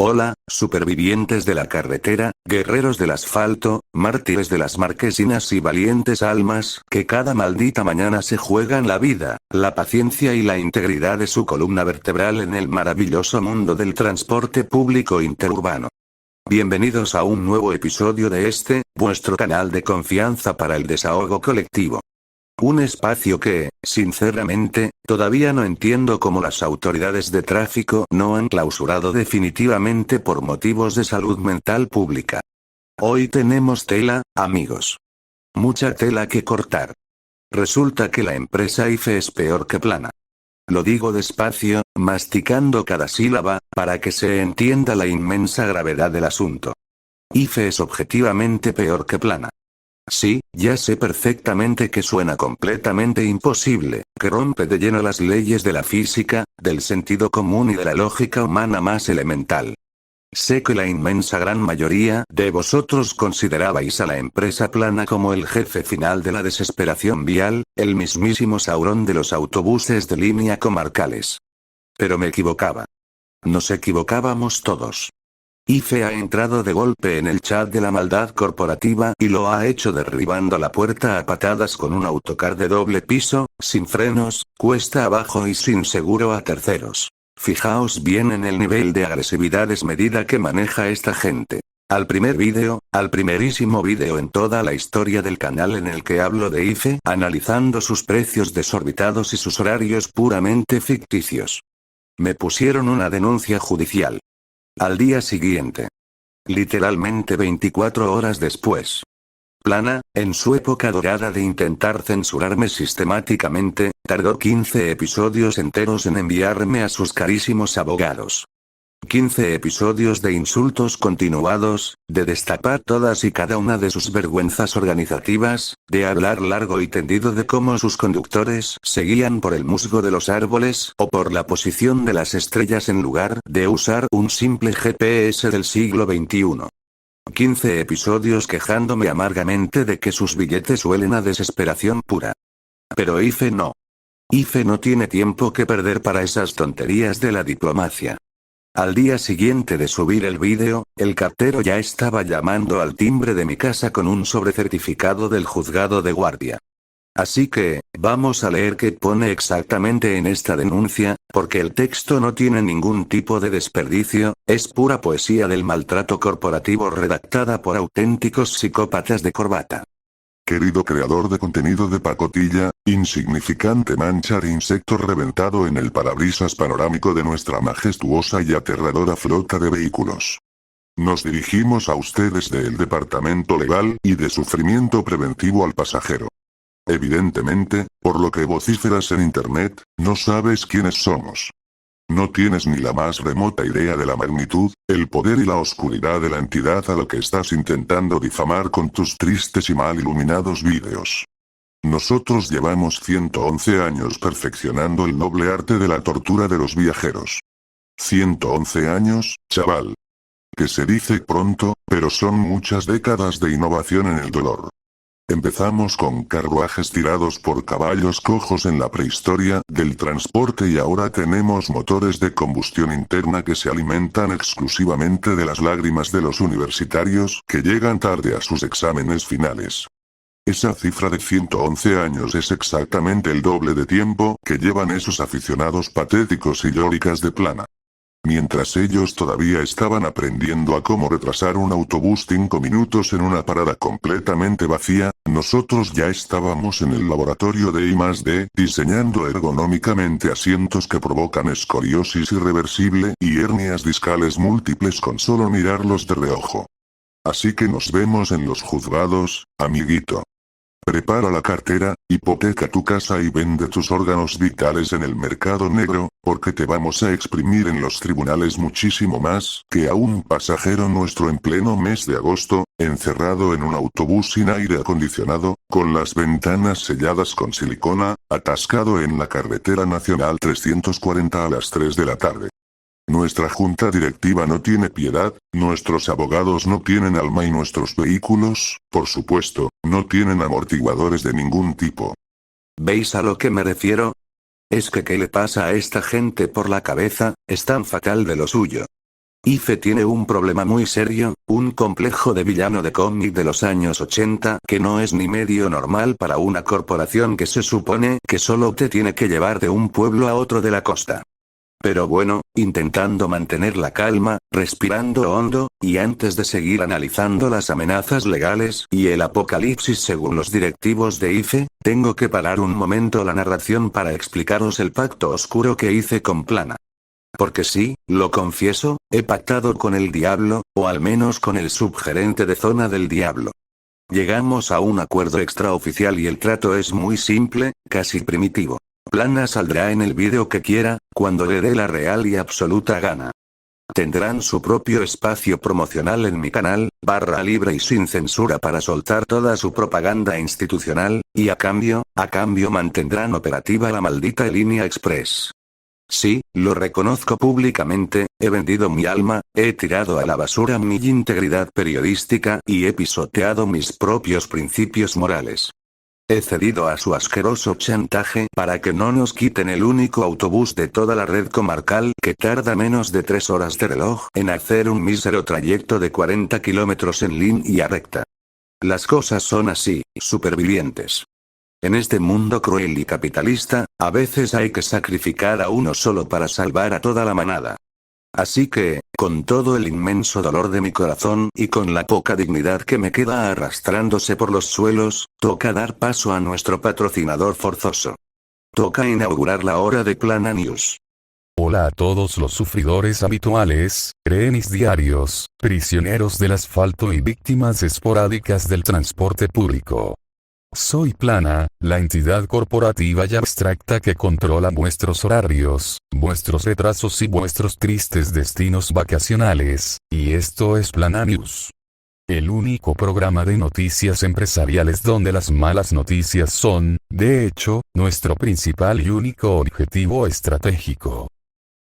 Hola, supervivientes de la carretera, guerreros del asfalto, mártires de las marquesinas y valientes almas que cada maldita mañana se juegan la vida, la paciencia y la integridad de su columna vertebral en el maravilloso mundo del transporte público interurbano. Bienvenidos a un nuevo episodio de vuestro canal de confianza para el desahogo colectivo. Un espacio que, sinceramente, todavía no entiendo cómo las autoridades de tráfico no han clausurado definitivamente por motivos de salud mental pública. Hoy tenemos tela, amigos. Mucha tela que cortar. Resulta que la empresa IFE es peor que Plana. Lo digo despacio, masticando cada sílaba, para que se entienda la inmensa gravedad del asunto. IFE es objetivamente peor que Plana. Sí, ya sé perfectamente que suena completamente imposible, que rompe de lleno las leyes de la física, del sentido común y de la lógica humana más elemental. Sé que la inmensa gran mayoría de vosotros considerabais a la empresa Plana como el jefe final de la desesperación vial, el mismísimo Saurón de los autobuses de línea comarcales. Pero me equivocaba. Nos equivocábamos todos. IFE ha entrado de golpe en el chat de la maldad corporativa y lo ha hecho derribando la puerta a patadas con un autocar de doble piso, sin frenos, cuesta abajo y sin seguro a terceros. Fijaos bien en el nivel de agresividad desmedida que maneja esta gente. Al primerísimo vídeo en toda la historia del canal en el que hablo de IFE, analizando sus precios desorbitados y sus horarios puramente ficticios. Me pusieron una denuncia judicial. Al día siguiente. Literalmente 24 horas después. Plana, en su época dorada de intentar censurarme sistemáticamente, tardó 15 episodios enteros en enviarme a sus carísimos abogados. 15 episodios de insultos continuados, de destapar todas y cada una de sus vergüenzas organizativas, de hablar largo y tendido de cómo sus conductores seguían por el musgo de los árboles o por la posición de las estrellas en lugar de usar un simple GPS del siglo XXI. 15 episodios quejándome amargamente de que sus billetes huelen a desesperación pura. Pero IFE no. IFE no tiene tiempo que perder para esas tonterías de la diplomacia. Al día siguiente de subir el vídeo, el cartero ya estaba llamando al timbre de mi casa con un sobrecertificado del juzgado de guardia. Así que, vamos a leer qué pone exactamente en esta denuncia, porque el texto no tiene ningún tipo de desperdicio, es pura poesía del maltrato corporativo redactada por auténticos psicópatas de corbata. Querido creador de contenido de pacotilla, insignificante mancha de insecto reventado en el parabrisas panorámico de nuestra majestuosa y aterradora flota de vehículos. Nos dirigimos a ustedes del Departamento Legal y de Sufrimiento Preventivo al Pasajero. Evidentemente, por lo que vocíferas en internet, no sabes quiénes somos. No tienes ni la más remota idea de la magnitud, el poder y la oscuridad de la entidad a la que estás intentando difamar con tus tristes y mal iluminados vídeos. Nosotros llevamos 111 años perfeccionando el noble arte de la tortura de los viajeros. 111 años, chaval. Que se dice pronto, pero son muchas décadas de innovación en el dolor. Empezamos con carruajes tirados por caballos cojos en la prehistoria del transporte y ahora tenemos motores de combustión interna que se alimentan exclusivamente de las lágrimas de los universitarios que llegan tarde a sus exámenes finales. Esa cifra de 111 años es exactamente el doble de tiempo que llevan esos aficionados patéticos y llóricas de Plana. Mientras ellos todavía estaban aprendiendo a cómo retrasar un autobús 5 minutos en una parada completamente vacía, nosotros ya estábamos en el laboratorio de I+D, diseñando ergonómicamente asientos que provocan escoliosis irreversible y hernias discales múltiples con solo mirarlos de reojo. Así que nos vemos en los juzgados, amiguito. Prepara la cartera, hipoteca tu casa y vende tus órganos vitales en el mercado negro, porque te vamos a exprimir en los tribunales muchísimo más que a un pasajero nuestro en pleno mes de agosto, encerrado en un autobús sin aire acondicionado, con las ventanas selladas con silicona, atascado en la carretera nacional 340 a las 3 de la tarde. Nuestra junta directiva no tiene piedad, nuestros abogados no tienen alma y nuestros vehículos, por supuesto, no tienen amortiguadores de ningún tipo. ¿Veis a lo que me refiero? Es que ¿qué le pasa a esta gente por la cabeza? Es tan fatal de lo suyo. IFE tiene un problema muy serio, un complejo de villano de cómic de los años 80 que no es ni medio normal para una corporación que se supone que solo te tiene que llevar de un pueblo a otro de la costa. Pero bueno, intentando mantener la calma, respirando hondo, y antes de seguir analizando las amenazas legales y el apocalipsis según los directivos de IFE, tengo que parar un momento la narración para explicaros el pacto oscuro que hice con Plana. Porque sí, lo confieso, he pactado con el diablo, o al menos con el subgerente de zona del diablo. Llegamos a un acuerdo extraoficial y el trato es muy simple, casi primitivo. Plana saldrá en el vídeo que quiera, cuando le dé la real y absoluta gana. Tendrán su propio espacio promocional en mi canal, barra libre y sin censura para soltar toda su propaganda institucional, y a cambio mantendrán operativa la maldita línea express. Sí, lo reconozco públicamente, he vendido mi alma, he tirado a la basura mi integridad periodística y he pisoteado mis propios principios morales. He cedido a su asqueroso chantaje para que no nos quiten el único autobús de toda la red comarcal que tarda menos de 3 horas de reloj en hacer un mísero trayecto de 40 kilómetros en línea recta. Las cosas son así, supervivientes. En este mundo cruel y capitalista, a veces hay que sacrificar a uno solo para salvar a toda la manada. Así que, con todo el inmenso dolor de mi corazón y con la poca dignidad que me queda arrastrándose por los suelos, toca dar paso a nuestro patrocinador forzoso. Toca inaugurar la hora de Plana News. Hola a todos los sufridores habituales, rehenes diarios, prisioneros del asfalto y víctimas esporádicas del transporte público. Soy Plana, la entidad corporativa y abstracta que controla vuestros horarios, vuestros retrasos y vuestros tristes destinos vacacionales, y esto es Plana News. El único programa de noticias empresariales donde las malas noticias son, de hecho, nuestro principal y único objetivo estratégico.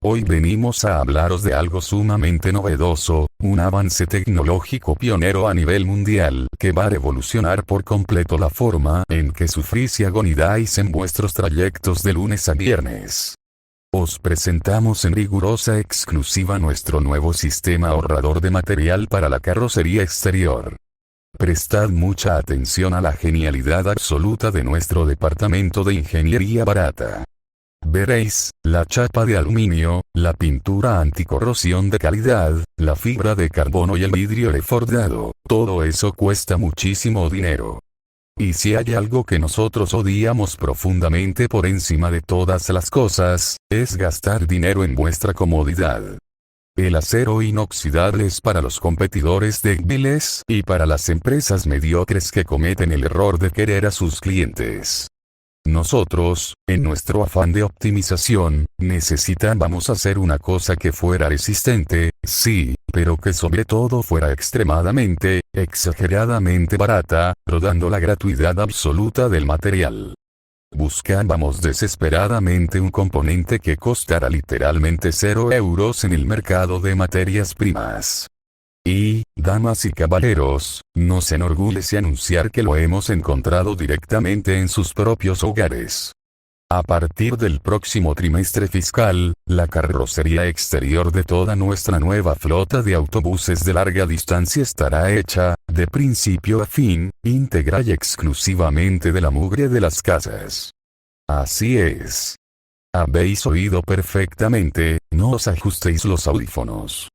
Hoy venimos a hablaros de algo sumamente novedoso, un avance tecnológico pionero a nivel mundial que va a revolucionar por completo la forma en que sufrís y agonizáis en vuestros trayectos de lunes a viernes. Os presentamos en rigurosa exclusiva nuestro nuevo sistema ahorrador de material para la carrocería exterior. Prestad mucha atención a la genialidad absoluta de nuestro departamento de ingeniería barata. Veréis, la chapa de aluminio, la pintura anticorrosión de calidad, la fibra de carbono y el vidrio reforzado, todo eso cuesta muchísimo dinero. Y si hay algo que nosotros odiamos profundamente por encima de todas las cosas, es gastar dinero en vuestra comodidad. El acero inoxidable es para los competidores débiles y para las empresas mediocres que cometen el error de querer a sus clientes. Nosotros, en nuestro afán de optimización, necesitábamos hacer una cosa que fuera resistente, sí, pero que sobre todo fuera extremadamente, exageradamente barata, rodando la gratuidad absoluta del material. Buscábamos desesperadamente un componente que costara literalmente 0 euros en el mercado de materias primas. Y, damas y caballeros, nos enorgullece anunciar que lo hemos encontrado directamente en sus propios hogares. A partir del próximo trimestre fiscal, la carrocería exterior de toda nuestra nueva flota de autobuses de larga distancia estará hecha, de principio a fin, íntegra y exclusivamente de la mugre de las casas. Así es. Habéis oído perfectamente, no os ajustéis los audífonos.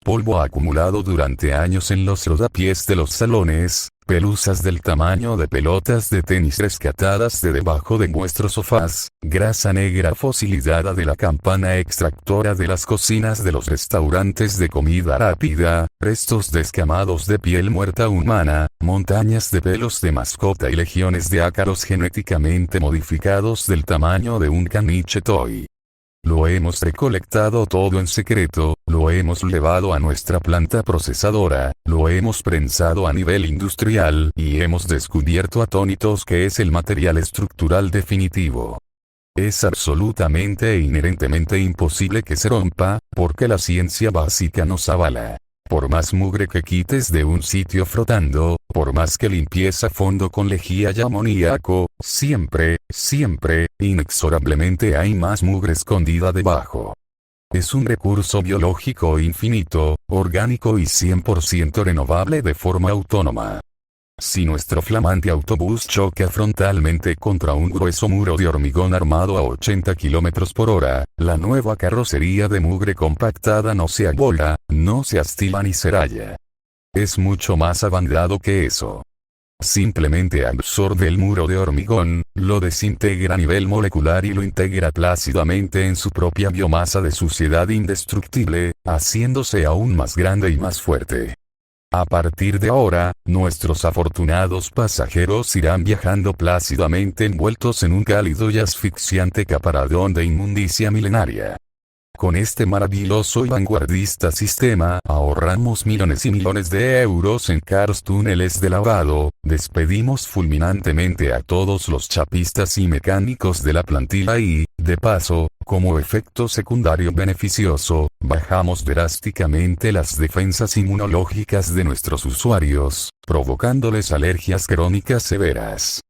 Polvo acumulado durante años en los rodapiés de los salones, pelusas del tamaño de pelotas de tenis rescatadas de debajo de vuestros sofás, grasa negra fosilizada de la campana extractora de las cocinas de los restaurantes de comida rápida, restos descamados de piel muerta humana, montañas de pelos de mascota y legiones de ácaros genéticamente modificados del tamaño de un caniche toy. Lo hemos recolectado todo en secreto, lo hemos llevado a nuestra planta procesadora, lo hemos prensado a nivel industrial y hemos descubierto atónitos que es el material estructural definitivo. Es absolutamente e inherentemente imposible que se rompa, porque la ciencia básica nos avala. Por más mugre que quites de un sitio frotando, por más que limpies a fondo con lejía y amoníaco, siempre, inexorablemente hay más mugre escondida debajo. Es un recurso biológico infinito, orgánico y 100% renovable de forma autónoma. Si nuestro flamante autobús choca frontalmente contra un grueso muro de hormigón armado a 80 km por hora, la nueva carrocería de mugre compactada no se abola, no se astila ni se raya. Es mucho más avanzado que eso. Simplemente absorbe el muro de hormigón, lo desintegra a nivel molecular y lo integra plácidamente en su propia biomasa de suciedad indestructible, haciéndose aún más grande y más fuerte. A partir de ahora, nuestros afortunados pasajeros irán viajando plácidamente envueltos en un cálido y asfixiante caparazón de inmundicia milenaria. Con este maravilloso y vanguardista sistema, ahorramos millones y millones de euros en caros túneles de lavado, despedimos fulminantemente a todos los chapistas y mecánicos de la plantilla y, de paso, como efecto secundario beneficioso, bajamos drásticamente las defensas inmunológicas de nuestros usuarios, provocándoles alergias crónicas severas.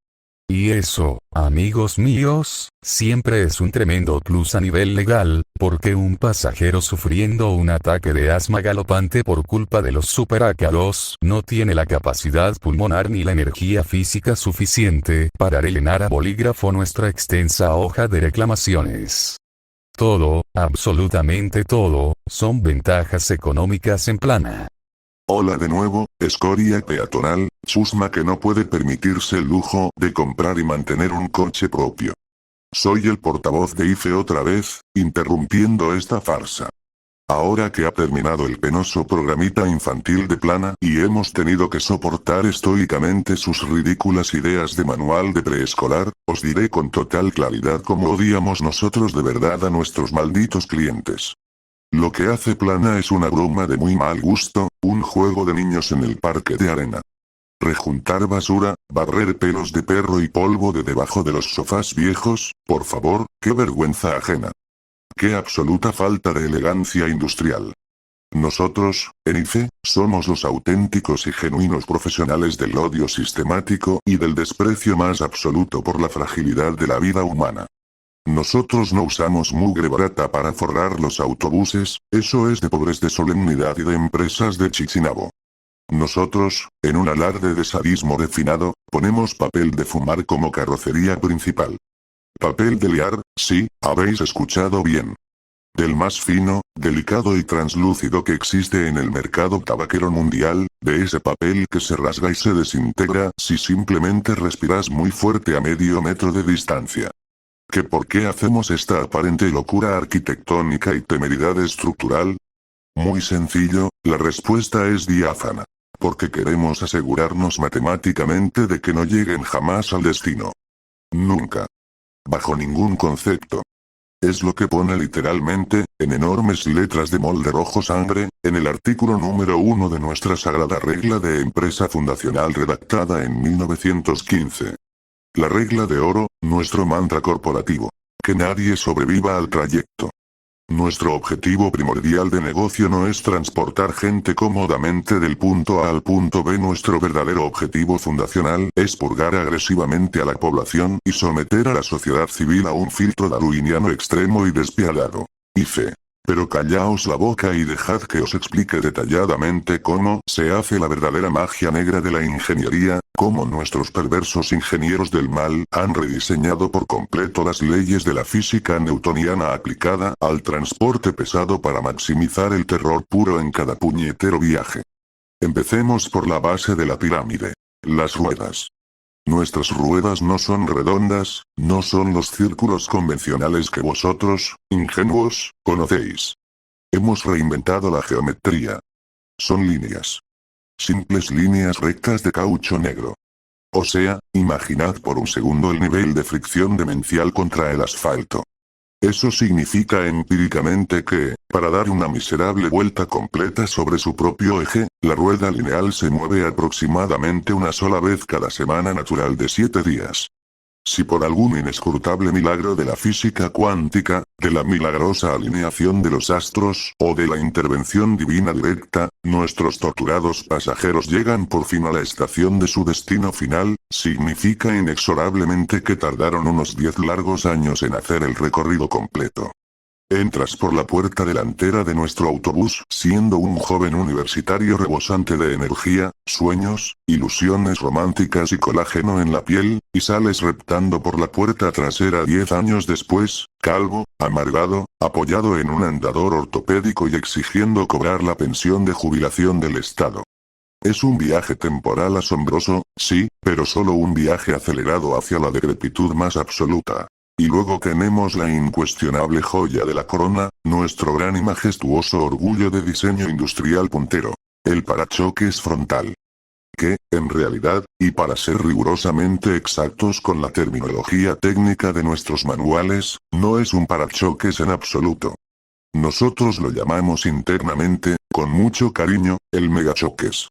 Y eso, amigos míos, siempre es un tremendo plus a nivel legal, porque un pasajero sufriendo un ataque de asma galopante por culpa de los superácaros no tiene la capacidad pulmonar ni la energía física suficiente para rellenar a bolígrafo nuestra extensa hoja de reclamaciones. Todo, absolutamente todo, son ventajas económicas en plana. Hola de nuevo, escoria peatonal, chusma que no puede permitirse el lujo de comprar y mantener un coche propio. Soy el portavoz de IFE otra vez, interrumpiendo esta farsa. Ahora que ha terminado el penoso programita infantil de Plana y hemos tenido que soportar estoicamente sus ridículas ideas de manual de preescolar, os diré con total claridad cómo odiamos nosotros de verdad a nuestros malditos clientes. Lo que hace Plana es una broma de muy mal gusto, un juego de niños en el parque de arena. Rejuntar basura, barrer pelos de perro y polvo de debajo de los sofás viejos, por favor, qué vergüenza ajena. Qué absoluta falta de elegancia industrial. Nosotros, en IFE, somos los auténticos y genuinos profesionales del odio sistemático y del desprecio más absoluto por la fragilidad de la vida humana. Nosotros no usamos mugre barata para forrar los autobuses, eso es de pobres de solemnidad y de empresas de Chichinabo. Nosotros, en un alarde de sadismo refinado, ponemos papel de fumar como carrocería principal. Papel de liar, sí, habéis escuchado bien. Del más fino, delicado y translúcido que existe en el mercado tabaquero mundial, de ese papel que se rasga y se desintegra si simplemente respiras muy fuerte a medio metro de distancia. ¿Que por qué hacemos esta aparente locura arquitectónica y temeridad estructural? Muy sencillo, la respuesta es diáfana. Porque queremos asegurarnos matemáticamente de que no lleguen jamás al destino. Nunca. Bajo ningún concepto. Es lo que pone literalmente, en enormes letras de molde rojo sangre, en el artículo número 1 de nuestra sagrada regla de empresa fundacional redactada en 1915. La regla de oro, nuestro mantra corporativo. Que nadie sobreviva al trayecto. Nuestro objetivo primordial de negocio no es transportar gente cómodamente del punto A al punto B. Nuestro verdadero objetivo fundacional es purgar agresivamente a la población y someter a la sociedad civil a un filtro darwiniano extremo y despiadado. IFE. Pero callaos la boca y dejad que os explique detalladamente cómo se hace la verdadera magia negra de la ingeniería, cómo nuestros perversos ingenieros del mal han rediseñado por completo las leyes de la física newtoniana aplicada al transporte pesado para maximizar el terror puro en cada puñetero viaje. Empecemos por la base de la pirámide. Las ruedas. Nuestras ruedas no son redondas, no son los círculos convencionales que vosotros, ingenuos, conocéis. Hemos reinventado la geometría. Son líneas. Simples líneas rectas de caucho negro. O sea, imaginad por un segundo el nivel de fricción demencial contra el asfalto. Eso significa empíricamente que, para dar una miserable vuelta completa sobre su propio eje, la rueda lineal se mueve aproximadamente una sola vez cada semana natural de 7 días. Si por algún inescrutable milagro de la física cuántica, de la milagrosa alineación de los astros, o de la intervención divina directa, nuestros torturados pasajeros llegan por fin a la estación de su destino final, significa inexorablemente que tardaron unos 10 largos años en hacer el recorrido completo. Entras por la puerta delantera de nuestro autobús siendo un joven universitario rebosante de energía, sueños, ilusiones románticas y colágeno en la piel, y sales reptando por la puerta trasera 10 años después, calvo, amargado, apoyado en un andador ortopédico y exigiendo cobrar la pensión de jubilación del Estado. Es un viaje temporal asombroso, sí, pero solo un viaje acelerado hacia la decrepitud más absoluta. Y luego tenemos la incuestionable joya de la corona, nuestro gran y majestuoso orgullo de diseño industrial puntero. El parachoques frontal. Que, en realidad, y para ser rigurosamente exactos con la terminología técnica de nuestros manuales, no es un parachoques en absoluto. Nosotros lo llamamos internamente, con mucho cariño, el megachoques.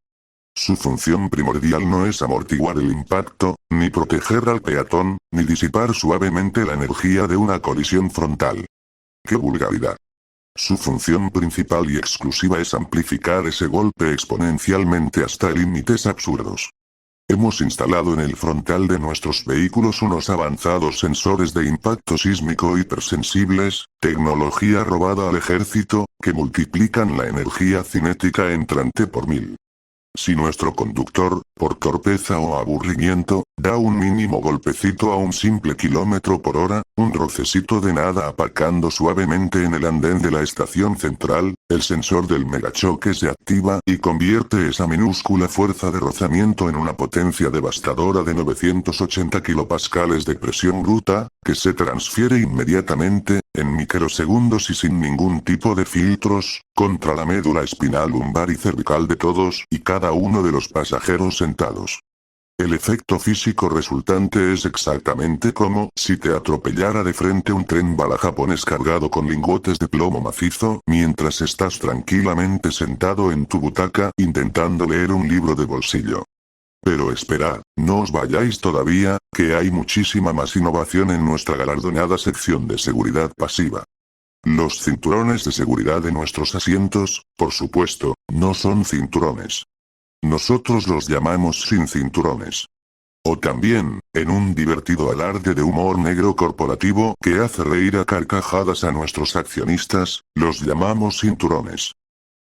Su función primordial no es amortiguar el impacto, ni proteger al peatón, ni disipar suavemente la energía de una colisión frontal. ¡Qué vulgaridad! Su función principal y exclusiva es amplificar ese golpe exponencialmente hasta límites absurdos. Hemos instalado en el frontal de nuestros vehículos unos avanzados sensores de impacto sísmico hipersensibles, tecnología robada al ejército, que multiplican la energía cinética entrante por 1000. Si nuestro conductor, por torpeza o aburrimiento, da un mínimo golpecito a un simple kilómetro por hora, un rocecito de nada aparcando suavemente en el andén de la estación central, el sensor del megachoque se activa y convierte esa minúscula fuerza de rozamiento en una potencia devastadora de 980 kilopascales de presión bruta, que se transfiere inmediatamente, en microsegundos y sin ningún tipo de filtros, contra la médula espinal lumbar y cervical de todos y cada uno de los pasajeros sentados. El efecto físico resultante es exactamente como si te atropellara de frente un tren bala japonés cargado con lingotes de plomo macizo mientras estás tranquilamente sentado en tu butaca intentando leer un libro de bolsillo. Pero esperad, no os vayáis todavía, que hay muchísima más innovación en nuestra galardonada sección de seguridad pasiva. Los cinturones de seguridad de nuestros asientos, por supuesto, no son cinturones. Nosotros los llamamos sin cinturones. O también, en un divertido alarde de humor negro corporativo que hace reír a carcajadas a nuestros accionistas, los llamamos cinturones.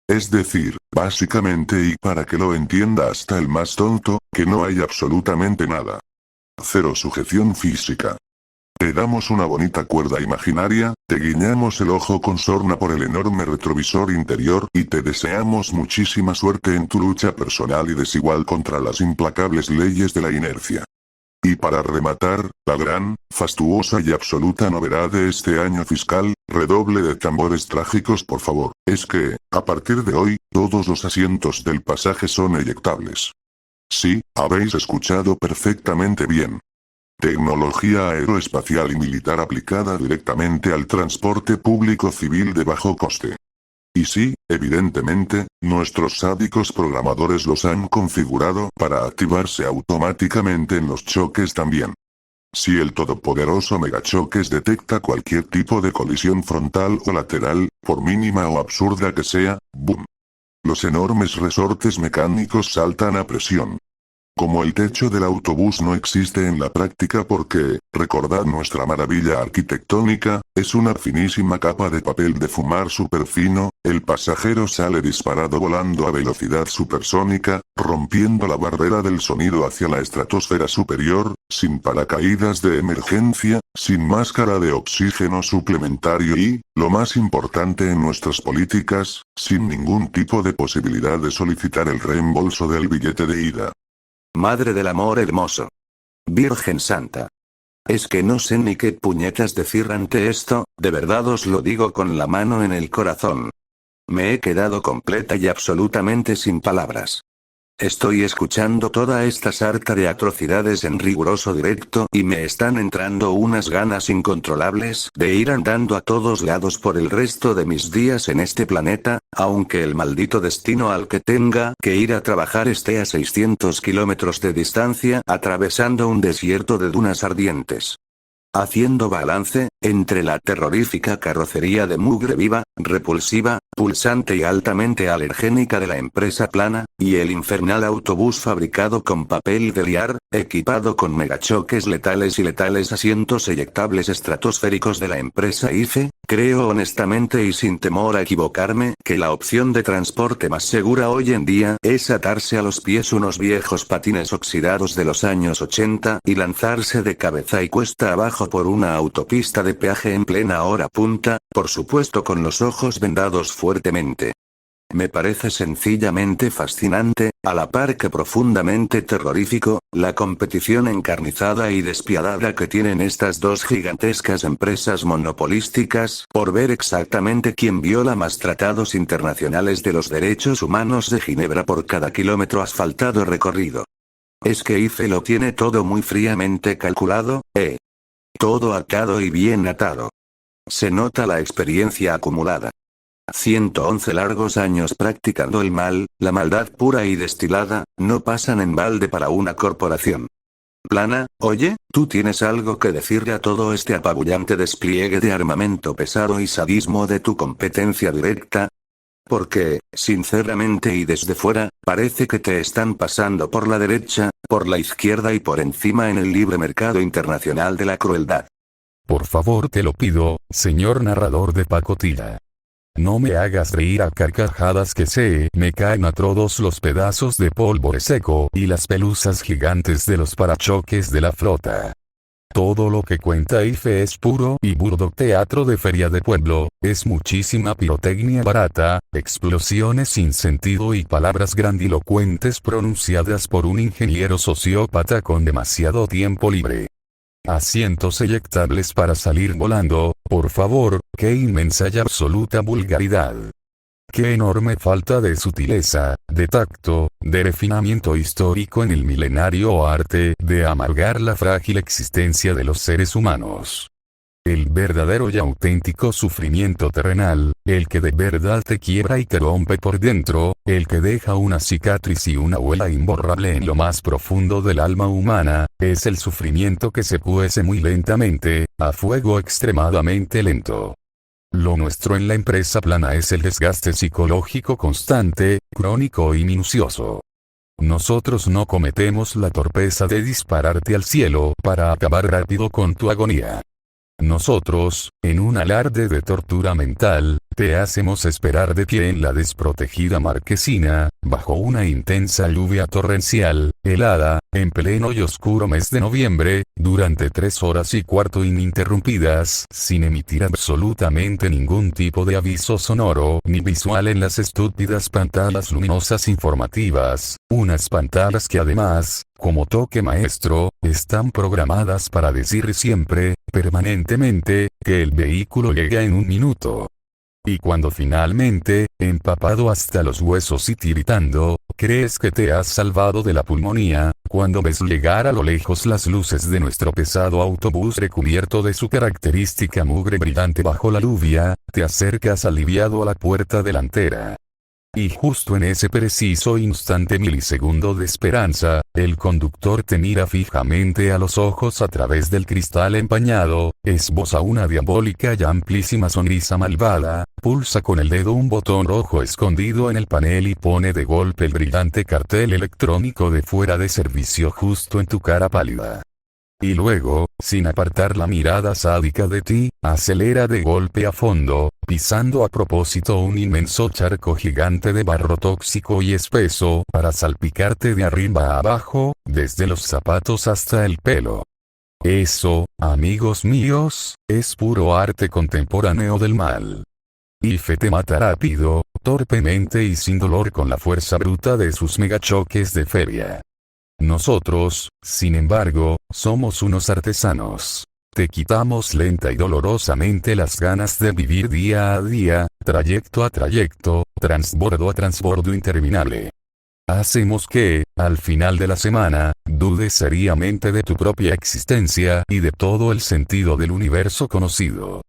Es decir, básicamente y para que lo entienda hasta el más tonto, que no hay absolutamente nada. Cero sujeción física. Te damos una bonita cuerda imaginaria, te guiñamos el ojo con sorna por el enorme retrovisor interior y te deseamos muchísima suerte en tu lucha personal y desigual contra las implacables leyes de la inercia. Y para rematar, la gran, fastuosa y absoluta novedad de este año fiscal, redoble de tambores trágicos por favor, es que, a partir de hoy, todos los asientos del pasaje son eyectables. Sí, habéis escuchado perfectamente bien. Tecnología aeroespacial y militar aplicada directamente al transporte público civil de bajo coste. Y sí, evidentemente, nuestros sádicos programadores los han configurado para activarse automáticamente en los choques también. Si el todopoderoso megachoques detecta cualquier tipo de colisión frontal o lateral, por mínima o absurda que sea, ¡boom! Los enormes resortes mecánicos saltan a presión. Como el techo del autobús no existe en la práctica porque, recordad nuestra maravilla arquitectónica, es una finísima capa de papel de fumar superfino, el pasajero sale disparado volando a velocidad supersónica, rompiendo la barrera del sonido hacia la estratosfera superior, sin paracaídas de emergencia, sin máscara de oxígeno suplementario y, lo más importante en nuestras políticas, sin ningún tipo de posibilidad de solicitar el reembolso del billete de ida. Madre del amor hermoso. Virgen Santa. Es que no sé ni qué puñetas decir ante esto, de verdad os lo digo con la mano en el corazón. Me he quedado completa y absolutamente sin palabras. Estoy escuchando toda esta sarta de atrocidades en riguroso directo y me están entrando unas ganas incontrolables de ir andando a todos lados por el resto de mis días en este planeta, aunque el maldito destino al que tenga que ir a trabajar esté a 600 kilómetros de distancia atravesando un desierto de dunas ardientes. Haciendo balance, entre la terrorífica carrocería de mugre viva, repulsiva, pulsante y altamente alergénica de la empresa plana, y el infernal autobús fabricado con papel de liar, equipado con megachoques letales y letales asientos eyectables estratosféricos de la empresa IFE, Creo honestamente y sin temor a equivocarme que la opción de transporte más segura hoy en día es atarse a los pies unos viejos patines oxidados de los años 80 y lanzarse de cabeza y cuesta abajo por una autopista de peaje en plena hora punta, por supuesto con los ojos vendados fuertemente. Me parece sencillamente fascinante, a la par que profundamente terrorífico, la competición encarnizada y despiadada que tienen estas dos gigantescas empresas monopolísticas por ver exactamente quién viola más tratados internacionales de los derechos humanos de Ginebra por cada kilómetro asfaltado recorrido. Es que IFE lo tiene todo muy fríamente calculado, todo atado y bien atado. Se nota la experiencia acumulada. 111 largos años practicando el mal, la maldad pura y destilada, no pasan en balde para una corporación. Plana, oye, ¿tú tienes algo que decirle a todo este apabullante despliegue de armamento pesado y sadismo de tu competencia directa? Porque, sinceramente y desde fuera, parece que te están pasando por la derecha, por la izquierda y por encima en el libre mercado internacional de la crueldad. Por favor te lo pido, señor narrador de pacotilla. No me hagas reír a carcajadas que se me caen a todos los pedazos de polvo seco y las pelusas gigantes de los parachoques de la flota. Todo lo que cuenta IFE es puro y burdo teatro de feria de pueblo, es muchísima pirotecnia barata, explosiones sin sentido y palabras grandilocuentes pronunciadas por un ingeniero sociópata con demasiado tiempo libre. Asientos eyectables para salir volando, por favor, qué inmensa y absoluta vulgaridad. Qué enorme falta de sutileza, de tacto, de refinamiento histórico en el milenario arte de amargar la frágil existencia de los seres humanos. El verdadero y auténtico sufrimiento terrenal, el que de verdad te quiebra y te rompe por dentro, el que deja una cicatriz y una huella imborrable en lo más profundo del alma humana, es el sufrimiento que se cuece muy lentamente, a fuego extremadamente lento. Lo nuestro en la empresa plana es el desgaste psicológico constante, crónico y minucioso. Nosotros no cometemos la torpeza de dispararte al cielo para acabar rápido con tu agonía. Nosotros, en un alarde de tortura mental, te hacemos esperar de pie en la desprotegida marquesina, bajo una intensa lluvia torrencial, helada, en pleno y oscuro mes de noviembre, durante 3 horas y cuarto ininterrumpidas, sin emitir absolutamente ningún tipo de aviso sonoro ni visual en las estúpidas pantallas luminosas informativas, unas pantallas que además, como toque maestro, están programadas para decir siempre, permanentemente, que el vehículo llega en 1 minuto. Y cuando finalmente, empapado hasta los huesos y tiritando, crees que te has salvado de la pulmonía, cuando ves llegar a lo lejos las luces de nuestro pesado autobús recubierto de su característica mugre brillante bajo la lluvia, te acercas aliviado a la puerta delantera. Y justo en ese preciso instante milisegundo de esperanza, el conductor te mira fijamente a los ojos a través del cristal empañado, esboza una diabólica y amplísima sonrisa malvada, pulsa con el dedo un botón rojo escondido en el panel y pone de golpe el brillante cartel electrónico de fuera de servicio justo en tu cara pálida. Y luego, sin apartar la mirada sádica de ti, acelera de golpe a fondo, pisando a propósito un inmenso charco gigante de barro tóxico y espeso, para salpicarte de arriba a abajo, desde los zapatos hasta el pelo. Eso, amigos míos, es puro arte contemporáneo del mal. IFE te mata rápido, torpemente y sin dolor con la fuerza bruta de sus megachoques de feria. Nosotros, sin embargo, somos unos artesanos. Te quitamos lenta y dolorosamente las ganas de vivir día a día, trayecto a trayecto, transbordo a transbordo interminable. Hacemos que, al final de la semana, dudes seriamente de tu propia existencia y de todo el sentido del universo conocido.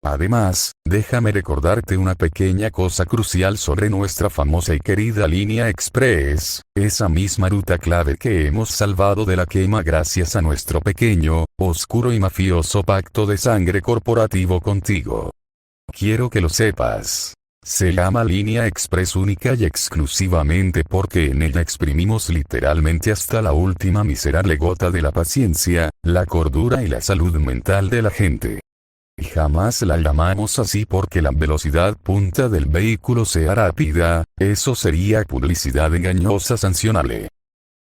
Además, déjame recordarte una pequeña cosa crucial sobre nuestra famosa y querida línea Express, esa misma ruta clave que hemos salvado de la quema gracias a nuestro pequeño, oscuro y mafioso pacto de sangre corporativo contigo. Quiero que lo sepas. Se llama línea Express única y exclusivamente porque en ella exprimimos literalmente hasta la última miserable gota de la paciencia, la cordura y la salud mental de la gente. Y jamás la llamamos así porque la velocidad punta del vehículo sea rápida, eso sería publicidad engañosa sancionable.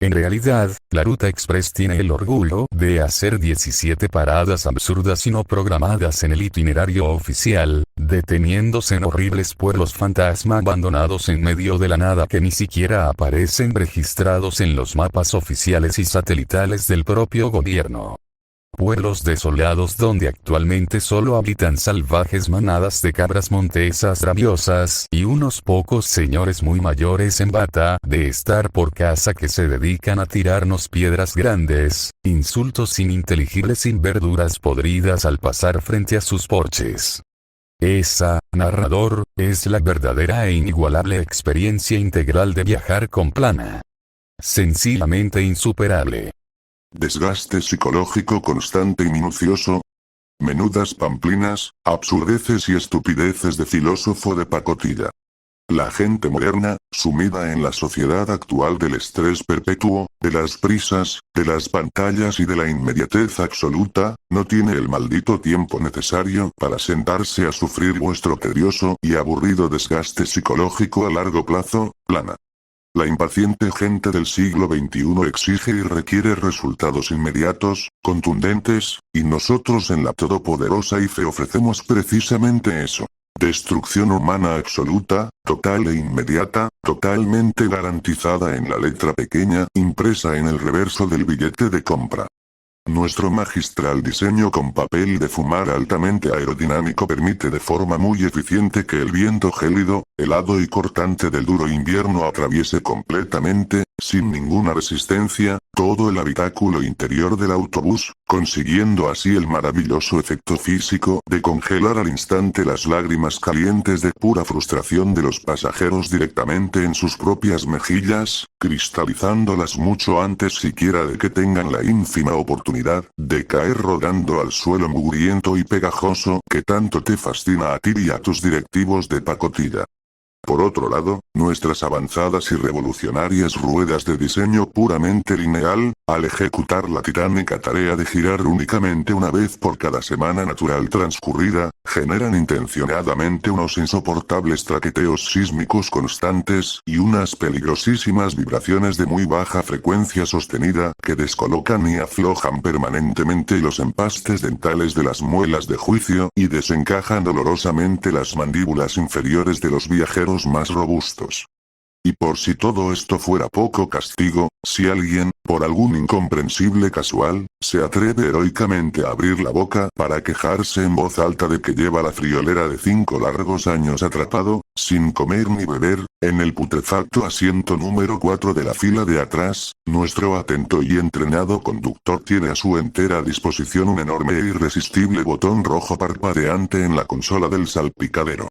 En realidad, la Ruta Express tiene el orgullo de hacer 17 paradas absurdas y no programadas en el itinerario oficial, deteniéndose en horribles pueblos fantasma abandonados en medio de la nada que ni siquiera aparecen registrados en los mapas oficiales y satelitales del propio gobierno. Pueblos desolados donde actualmente solo habitan salvajes manadas de cabras montesas rabiosas y unos pocos señores muy mayores en bata de estar por casa que se dedican a tirarnos piedras grandes, insultos ininteligibles sin verduras podridas al pasar frente a sus porches. Esa, narrador, es la verdadera e inigualable experiencia integral de viajar con Plana. Sencillamente insuperable. Desgaste psicológico constante y minucioso. Menudas pamplinas, absurdeces y estupideces de filósofo de pacotilla. La gente moderna, sumida en la sociedad actual del estrés perpetuo, de las prisas, de las pantallas y de la inmediatez absoluta, no tiene el maldito tiempo necesario para sentarse a sufrir vuestro tedioso y aburrido desgaste psicológico a largo plazo, Plana. La impaciente gente del siglo XXI exige y requiere resultados inmediatos, contundentes, y nosotros en la todopoderosa IFE ofrecemos precisamente eso. Destrucción humana absoluta, total e inmediata, totalmente garantizada en la letra pequeña, impresa en el reverso del billete de compra. Nuestro magistral diseño con papel de fumar altamente aerodinámico permite de forma muy eficiente que el viento gélido, helado y cortante del duro invierno atraviese completamente, sin ninguna resistencia, todo el habitáculo interior del autobús, consiguiendo así el maravilloso efecto físico de congelar al instante las lágrimas calientes de pura frustración de los pasajeros directamente en sus propias mejillas, cristalizándolas mucho antes siquiera de que tengan la ínfima oportunidad de caer rodando al suelo mugriento y pegajoso que tanto te fascina a ti y a tus directivos de pacotilla. Por otro lado, nuestras avanzadas y revolucionarias ruedas de diseño puramente lineal, al ejecutar la titánica tarea de girar únicamente una vez por cada semana natural transcurrida, generan intencionadamente unos insoportables traqueteos sísmicos constantes y unas peligrosísimas vibraciones de muy baja frecuencia sostenida que descolocan y aflojan permanentemente los empastes dentales de las muelas de juicio y desencajan dolorosamente las mandíbulas inferiores de los viajeros más robustos. Y por si todo esto fuera poco castigo, si alguien, por algún incomprensible casual, se atreve heroicamente a abrir la boca para quejarse en voz alta de que lleva la friolera de 5 largos años atrapado, sin comer ni beber, en el putrefacto asiento número 4 de la fila de atrás, nuestro atento y entrenado conductor tiene a su entera disposición un enorme e irresistible botón rojo parpadeante en la consola del salpicadero.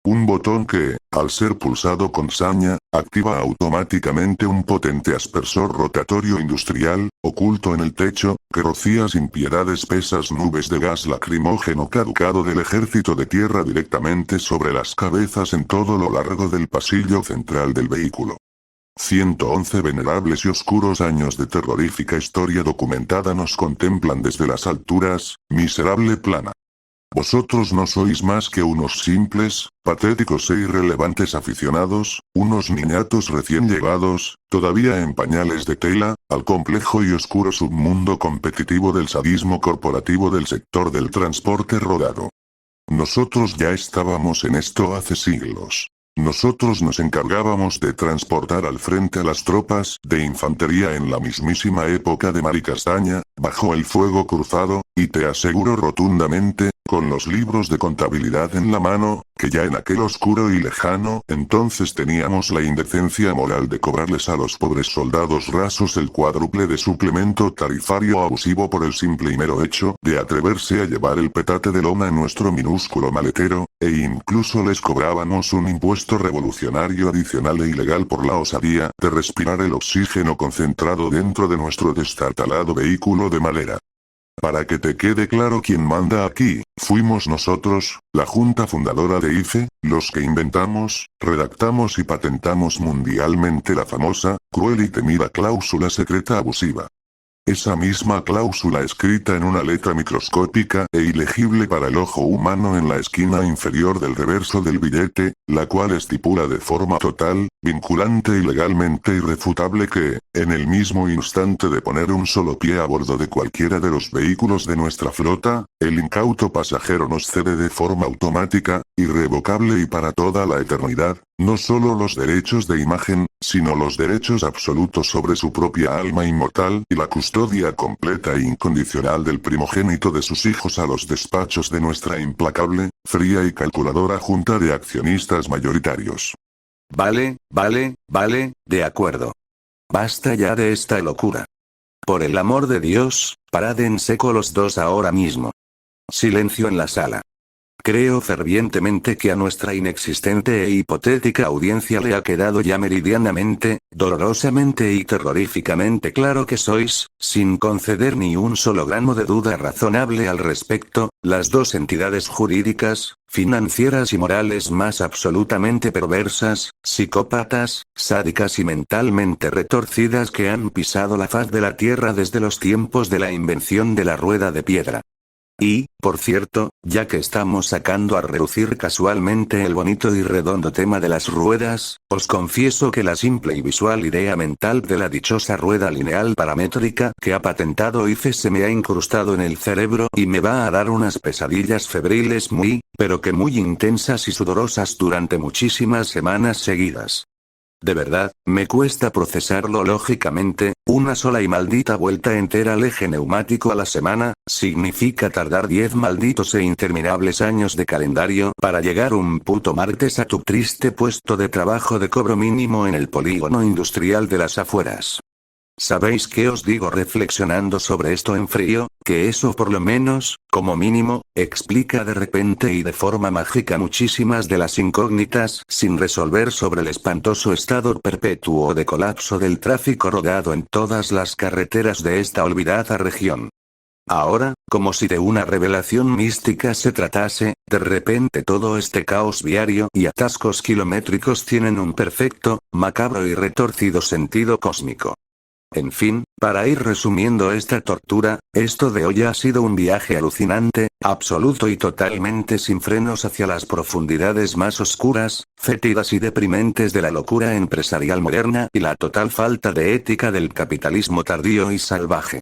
Un botón que, al ser pulsado con saña, activa automáticamente un potente aspersor rotatorio industrial, oculto en el techo, que rocía sin piedad espesas nubes de gas lacrimógeno caducado del ejército de tierra directamente sobre las cabezas en todo lo largo del pasillo central del vehículo. 111 venerables y oscuros años de terrorífica historia documentada nos contemplan desde las alturas, miserable Plana. Vosotros no sois más que unos simples, patéticos e irrelevantes aficionados, unos niñatos recién llegados, todavía en pañales de tela, al complejo y oscuro submundo competitivo del sadismo corporativo del sector del transporte rodado. Nosotros ya estábamos en esto hace siglos. Nosotros nos encargábamos de transportar al frente a las tropas de infantería en la mismísima época de Maricastaña, bajo el fuego cruzado, y te aseguro rotundamente, con los libros de contabilidad en la mano, que ya en aquel oscuro y lejano entonces teníamos la indecencia moral de cobrarles a los pobres soldados rasos el cuádruple de suplemento tarifario abusivo por el simple y mero hecho de atreverse a llevar el petate de lona en nuestro minúsculo maletero, e incluso les cobrábamos un impuesto revolucionario adicional e ilegal por la osadía de respirar el oxígeno concentrado dentro de nuestro destartalado vehículo de madera. Para que te quede claro quién manda aquí, fuimos nosotros, la junta fundadora de IFE, los que inventamos, redactamos y patentamos mundialmente la famosa, cruel y temida cláusula secreta abusiva. Esa misma cláusula escrita en una letra microscópica e ilegible para el ojo humano en la esquina inferior del reverso del billete, la cual estipula de forma total, vinculante y legalmente irrefutable que, en el mismo instante de poner un solo pie a bordo de cualquiera de los vehículos de nuestra flota, el incauto pasajero nos cede de forma automática, irrevocable y para toda la eternidad, no solo los derechos de imagen, sino los derechos absolutos sobre su propia alma inmortal y la custodia completa e incondicional del primogénito de sus hijos a los despachos de nuestra implacable, fría y calculadora junta de accionistas mayoritarios. Vale, de acuerdo. Basta ya de esta locura. Por el amor de Dios, parad en seco los dos ahora mismo. Silencio en la sala. Creo fervientemente que a nuestra inexistente e hipotética audiencia le ha quedado ya meridianamente, dolorosamente y terroríficamente claro que sois, sin conceder ni un solo gramo de duda razonable al respecto, las dos entidades jurídicas, financieras y morales más absolutamente perversas, psicópatas, sádicas y mentalmente retorcidas que han pisado la faz de la tierra desde los tiempos de la invención de la rueda de piedra. Y, por cierto, ya que estamos sacando a relucir casualmente el bonito y redondo tema de las ruedas, os confieso que la simple y visual idea mental de la dichosa rueda lineal paramétrica que ha patentado IFE se me ha incrustado en el cerebro y me va a dar unas pesadillas febriles pero que muy intensas y sudorosas durante muchísimas semanas seguidas. De verdad, me cuesta procesarlo lógicamente, una sola y maldita vuelta entera al eje neumático a la semana, significa tardar 10 malditos e interminables años de calendario para llegar un puto martes a tu triste puesto de trabajo de cobro mínimo en el polígono industrial de las afueras. ¿Sabéis qué os digo reflexionando sobre esto en frío? Que eso por lo menos, como mínimo, explica de repente y de forma mágica muchísimas de las incógnitas sin resolver sobre el espantoso estado perpetuo de colapso del tráfico rodado en todas las carreteras de esta olvidada región. Ahora, como si de una revelación mística se tratase, de repente todo este caos viario y atascos kilométricos tienen un perfecto, macabro y retorcido sentido cósmico. En fin, para ir resumiendo esta tortura, esto de hoy ha sido un viaje alucinante, absoluto y totalmente sin frenos hacia las profundidades más oscuras, fétidas y deprimentes de la locura empresarial moderna y la total falta de ética del capitalismo tardío y salvaje.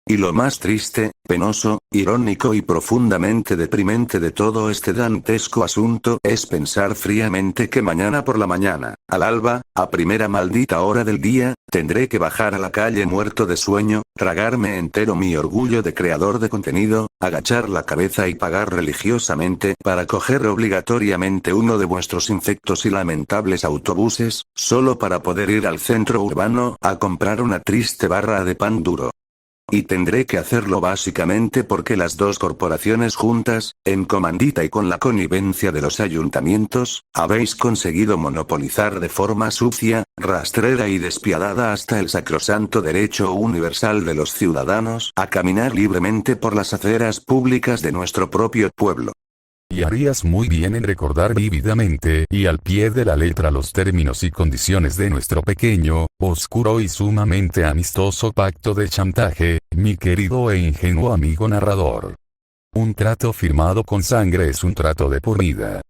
Y lo más triste, penoso, irónico y profundamente deprimente de todo este dantesco asunto es pensar fríamente que mañana por la mañana, al alba, a primera maldita hora del día, tendré que bajar a la calle muerto de sueño, tragarme entero mi orgullo de creador de contenido, agachar la cabeza y pagar religiosamente para coger obligatoriamente uno de vuestros infectos y lamentables autobuses, solo para poder ir al centro urbano a comprar una triste barra de pan duro. Y tendré que hacerlo básicamente porque las dos corporaciones juntas, en comandita y con la connivencia de los ayuntamientos, habéis conseguido monopolizar de forma sucia, rastrera y despiadada hasta el sacrosanto derecho universal de los ciudadanos a caminar libremente por las aceras públicas de nuestro propio pueblo. Y harías muy bien en recordar vívidamente y al pie de la letra los términos y condiciones de nuestro pequeño, oscuro y sumamente amistoso pacto de chantaje, mi querido e ingenuo amigo narrador. Un trato firmado con sangre es un trato de por vida.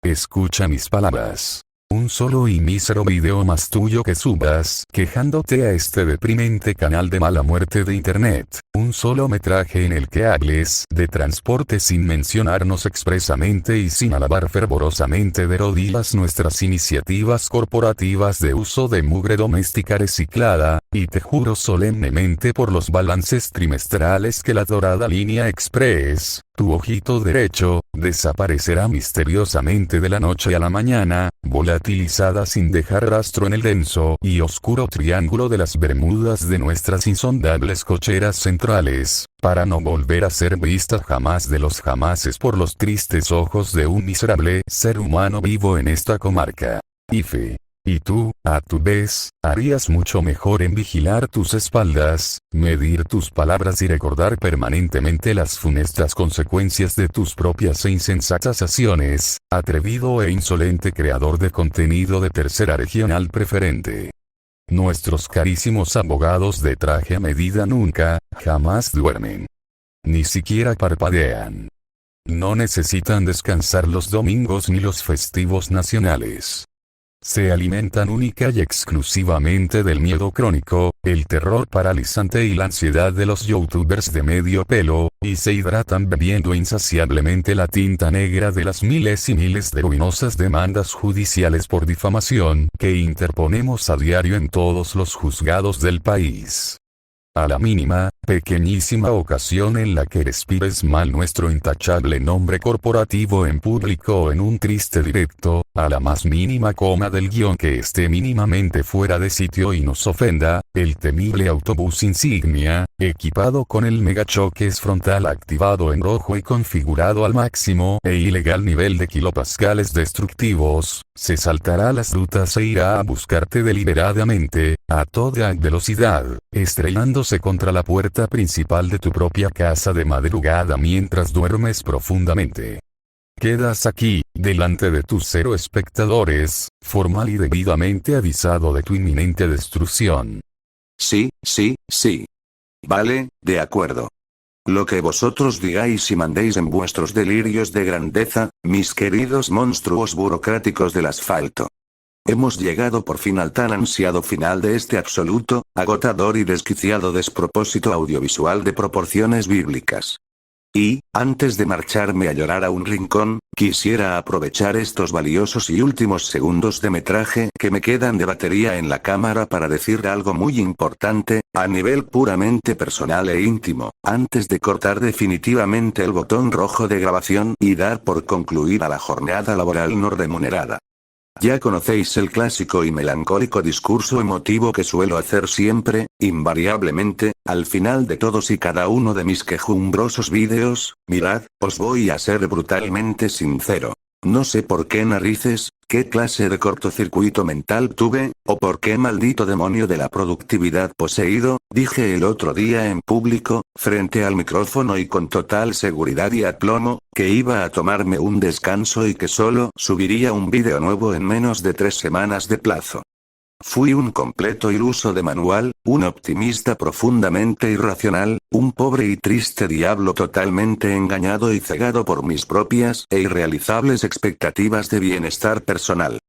Escucha mis palabras. Un solo y mísero video más tuyo que subas, quejándote a este deprimente canal de mala muerte de internet. Un solo metraje en el que hables de transporte sin mencionarnos expresamente y sin alabar fervorosamente de rodillas nuestras iniciativas corporativas de uso de mugre doméstica reciclada, y te juro solemnemente por los balances trimestrales que la dorada línea express, tu ojito derecho, desaparecerá misteriosamente de la noche a la mañana, volatilizada sin dejar rastro en el denso y oscuro triángulo de las Bermudas de nuestras insondables cocheras centrales, para no volver a ser vista jamás de los jamases por los tristes ojos de un miserable ser humano vivo en esta comarca. IFE. Y tú, a tu vez, harías mucho mejor en vigilar tus espaldas, medir tus palabras y recordar permanentemente las funestas consecuencias de tus propias e insensatas acciones, atrevido e insolente creador de contenido de tercera regional preferente. Nuestros carísimos abogados de traje a medida nunca, jamás duermen. Ni siquiera parpadean. No necesitan descansar los domingos ni los festivos nacionales. Se alimentan única y exclusivamente del miedo crónico, el terror paralizante y la ansiedad de los youtubers de medio pelo, y se hidratan bebiendo insaciablemente la tinta negra de las miles y miles de ruinosas demandas judiciales por difamación que interponemos a diario en todos los juzgados del país. A la mínima, pequeñísima ocasión en la que respires mal nuestro intachable nombre corporativo en público o en un triste directo, a la más mínima coma del guión que esté mínimamente fuera de sitio y nos ofenda, el temible autobús insignia, equipado con el megachoques frontal activado en rojo y configurado al máximo e ilegal nivel de kilopascales destructivos, se saltará las rutas e irá a buscarte deliberadamente, a toda velocidad, estrellándose contra la puerta principal de tu propia casa de madrugada mientras duermes profundamente. Quedas aquí, delante de tus 0 espectadores, formal y debidamente avisado de tu inminente destrucción. Sí. Vale, de acuerdo. Lo que vosotros digáis y mandéis en vuestros delirios de grandeza, mis queridos monstruos burocráticos del asfalto. Hemos llegado por fin al tan ansiado final de este absoluto, agotador y desquiciado despropósito audiovisual de proporciones bíblicas. Y, antes de marcharme a llorar a un rincón, quisiera aprovechar estos valiosos y últimos segundos de metraje que me quedan de batería en la cámara para decir algo muy importante, a nivel puramente personal e íntimo, antes de cortar definitivamente el botón rojo de grabación y dar por concluida la jornada laboral no remunerada. Ya conocéis el clásico y melancólico discurso emotivo que suelo hacer siempre, invariablemente, al final de todos y cada uno de mis quejumbrosos vídeos. Mirad, os voy a ser brutalmente sincero. No sé por qué narices, qué clase de cortocircuito mental tuve, o por qué maldito demonio de la productividad poseído, dije el otro día en público, frente al micrófono y con total seguridad y aplomo, que iba a tomarme un descanso y que solo subiría un vídeo nuevo en menos de 3 semanas de plazo. Fui un completo iluso de manual, un optimista profundamente irracional, un pobre y triste diablo totalmente engañado y cegado por mis propias e irrealizables expectativas de bienestar personal.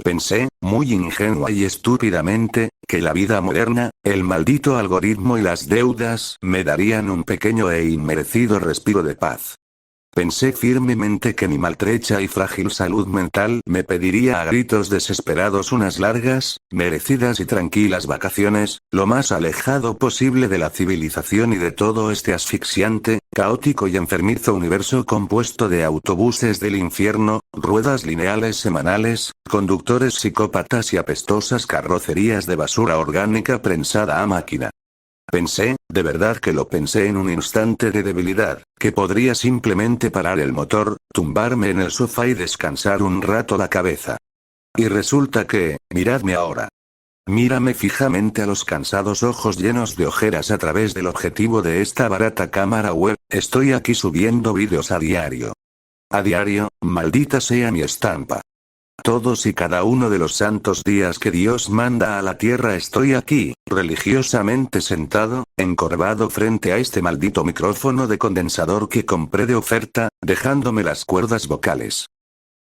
Pensé, muy ingenua y estúpidamente, que la vida moderna, el maldito algoritmo y las deudas me darían un pequeño e inmerecido respiro de paz. Pensé firmemente que mi maltrecha y frágil salud mental me pediría a gritos desesperados unas largas, merecidas y tranquilas vacaciones, lo más alejado posible de la civilización y de todo este asfixiante, caótico y enfermizo universo compuesto de autobuses del infierno, ruedas lineales semanales, conductores psicópatas y apestosas carrocerías de basura orgánica prensada a máquina. Pensé, de verdad que lo pensé en un instante de debilidad, que podría simplemente parar el motor, tumbarme en el sofá y descansar un rato la cabeza. Y resulta que, miradme ahora. Mírame fijamente a los cansados ojos llenos de ojeras a través del objetivo de esta barata cámara web, estoy aquí subiendo vídeos a diario. A diario, maldita sea mi estampa. Todos y cada uno de los santos días que Dios manda a la tierra estoy aquí, religiosamente sentado, encorvado frente a este maldito micrófono de condensador que compré de oferta, dejándome las cuerdas vocales.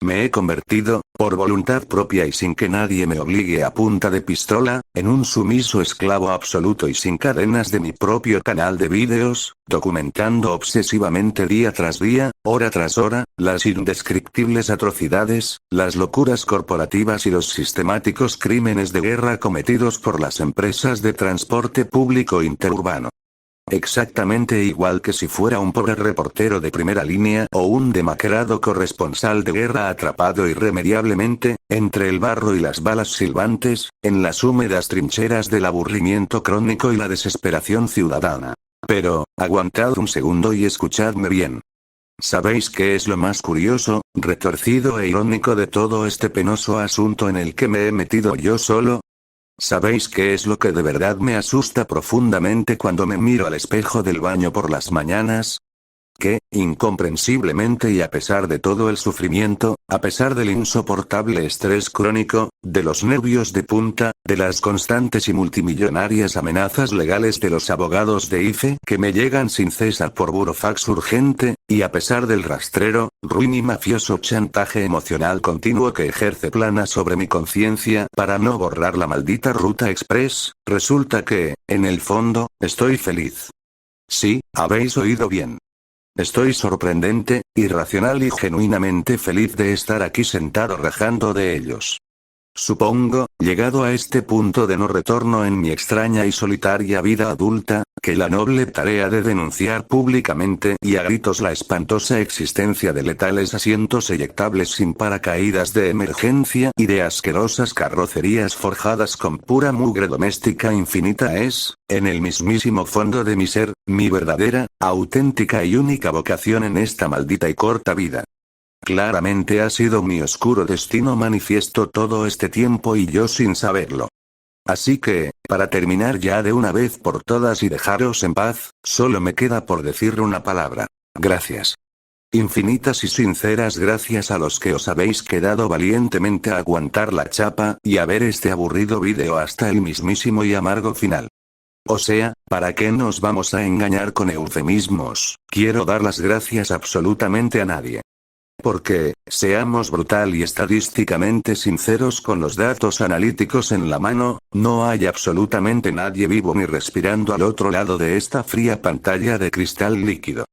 Me he convertido, por voluntad propia y sin que nadie me obligue a punta de pistola, en un sumiso esclavo absoluto y sin cadenas de mi propio canal de vídeos, documentando obsesivamente día tras día, hora tras hora, las indescriptibles atrocidades, las locuras corporativas y los sistemáticos crímenes de guerra cometidos por las empresas de transporte público interurbano. Exactamente igual que si fuera un pobre reportero de primera línea o un demacrado corresponsal de guerra atrapado irremediablemente, entre el barro y las balas silbantes, en las húmedas trincheras del aburrimiento crónico y la desesperación ciudadana. Pero, aguantad un segundo y escuchadme bien. ¿Sabéis qué es lo más curioso, retorcido e irónico de todo este penoso asunto en el que me he metido yo solo? ¿Sabéis qué es lo que de verdad me asusta profundamente cuando me miro al espejo del baño por las mañanas? que, incomprensiblemente y a pesar de todo el sufrimiento, a pesar del insoportable estrés crónico, de los nervios de punta, de las constantes y multimillonarias amenazas legales de los abogados de IFE que me llegan sin cesar por burofax urgente, y a pesar del rastrero, ruin y mafioso chantaje emocional continuo que ejerce Plana sobre mi conciencia para no borrar la maldita ruta express, resulta que, en el fondo, estoy feliz. Sí, habéis oído bien. Estoy sorprendente, irracional y genuinamente feliz de estar aquí sentado rajando de ellos. Supongo, llegado a este punto de no retorno en mi extraña y solitaria vida adulta, que la noble tarea de denunciar públicamente y a gritos la espantosa existencia de letales asientos eyectables sin paracaídas de emergencia y de asquerosas carrocerías forjadas con pura mugre doméstica infinita es, en el mismísimo fondo de mi ser, mi verdadera, auténtica y única vocación en esta maldita y corta vida. Claramente ha sido mi oscuro destino manifiesto todo este tiempo y yo sin saberlo. Así que, para terminar ya de una vez por todas y dejaros en paz, solo me queda por decir una palabra. Gracias. Infinitas y sinceras gracias a los que os habéis quedado valientemente a aguantar la chapa y a ver este aburrido vídeo hasta el mismísimo y amargo final. O sea, ¿para qué nos vamos a engañar con eufemismos? Quiero dar las gracias absolutamente a nadie. Porque, seamos brutal y estadísticamente sinceros con los datos analíticos en la mano, no hay absolutamente nadie vivo ni respirando al otro lado de esta fría pantalla de cristal líquido.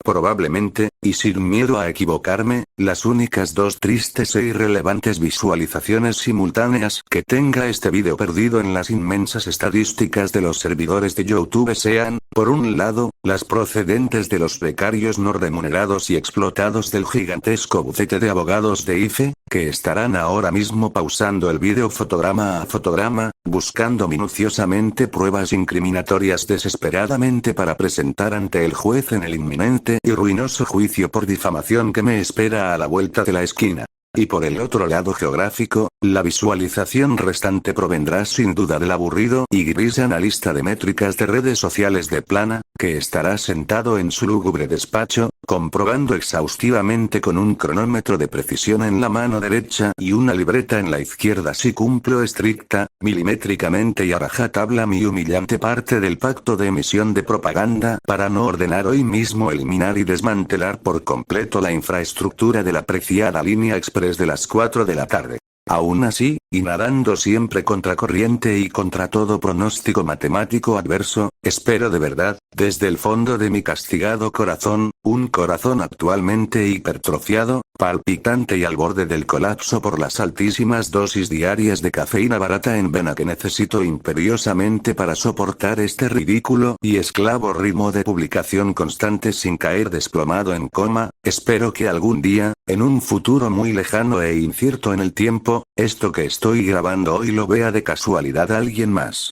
Probablemente, y sin miedo a equivocarme, las únicas dos tristes e irrelevantes visualizaciones simultáneas que tenga este vídeo perdido en las inmensas estadísticas de los servidores de YouTube sean, por un lado, las procedentes de los becarios no remunerados y explotados del gigantesco bufete de abogados de IFE, que estarán ahora mismo pausando el vídeo fotograma a fotograma, buscando minuciosamente pruebas incriminatorias desesperadamente para presentar ante el juez en el inminente y ruinoso juicio por difamación que me espera a la vuelta de la esquina. Y por el otro lado geográfico, la visualización restante provendrá sin duda del aburrido y gris analista de métricas de redes sociales de Plana, que estará sentado en su lúgubre despacho, comprobando exhaustivamente con un cronómetro de precisión en la mano derecha y una libreta en la izquierda si cumplo estricta, milimétricamente y a rajatabla mi humillante parte del pacto de emisión de propaganda para no ordenar hoy mismo eliminar y desmantelar por completo la infraestructura de la preciada línea express de las 4 de la tarde. Aún así, y nadando siempre contra corriente y contra todo pronóstico matemático adverso, espero de verdad, desde el fondo de mi castigado corazón, un corazón actualmente hipertrofiado, palpitante y al borde del colapso por las altísimas dosis diarias de cafeína barata en vena que necesito imperiosamente para soportar este ridículo y esclavo ritmo de publicación constante sin caer desplomado en coma, espero que algún día, en un futuro muy lejano e incierto en el tiempo, esto que estoy grabando hoy lo vea de casualidad alguien más.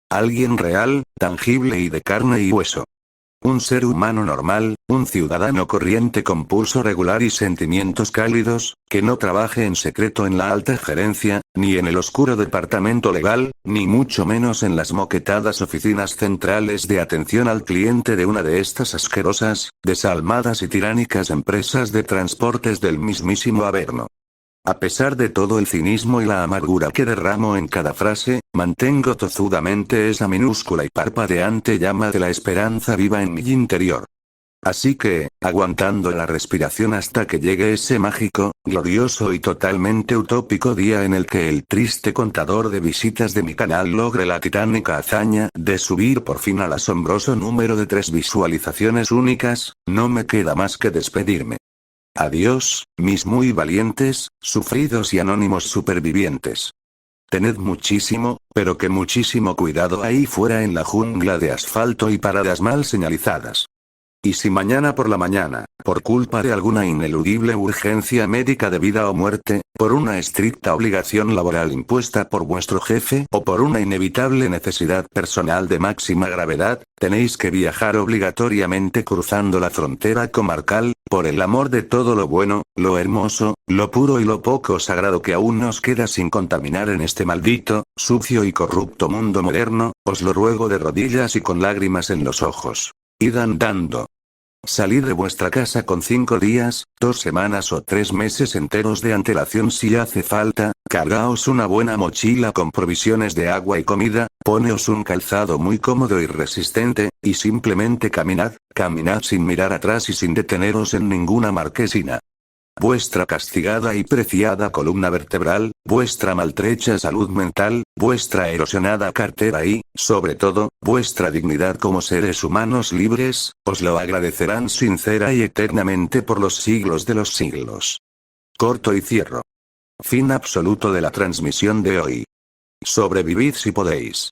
Alguien real, tangible y de carne y hueso. Un ser humano normal, un ciudadano corriente con pulso regular y sentimientos cálidos, que no trabaje en secreto en la alta gerencia, ni en el oscuro departamento legal, ni mucho menos en las moquetadas oficinas centrales de atención al cliente de una de estas asquerosas, desalmadas y tiránicas empresas de transportes del mismísimo Averno. A pesar de todo el cinismo y la amargura que derramo en cada frase, mantengo tozudamente esa minúscula y parpadeante llama de la esperanza viva en mi interior. Así que, aguantando la respiración hasta que llegue ese mágico, glorioso y totalmente utópico día en el que el triste contador de visitas de mi canal logre la titánica hazaña de subir por fin al asombroso número de 3 visualizaciones únicas, no me queda más que despedirme. Adiós, mis muy valientes, sufridos y anónimos supervivientes. Tened muchísimo, pero que muchísimo cuidado ahí fuera en la jungla de asfalto y paradas mal señalizadas. Y si mañana por la mañana, por culpa de alguna ineludible urgencia médica de vida o muerte, por una estricta obligación laboral impuesta por vuestro jefe o por una inevitable necesidad personal de máxima gravedad, tenéis que viajar obligatoriamente cruzando la frontera comarcal, por el amor de todo lo bueno, lo hermoso, lo puro y lo poco sagrado que aún nos queda sin contaminar en este maldito, sucio y corrupto mundo moderno, os lo ruego de rodillas y con lágrimas en los ojos. Id andando. Salid de vuestra casa con 5 días, 2 semanas o 3 meses enteros de antelación si hace falta, cargaos una buena mochila con provisiones de agua y comida, poneos un calzado muy cómodo y resistente, y simplemente caminad, caminad sin mirar atrás y sin deteneros en ninguna marquesina. Vuestra castigada y preciada columna vertebral, vuestra maltrecha salud mental, vuestra erosionada cartera y, sobre todo, vuestra dignidad como seres humanos libres, os lo agradecerán sincera y eternamente por los siglos de los siglos. Corto y cierro. Fin absoluto de la transmisión de hoy. Sobrevivid si podéis.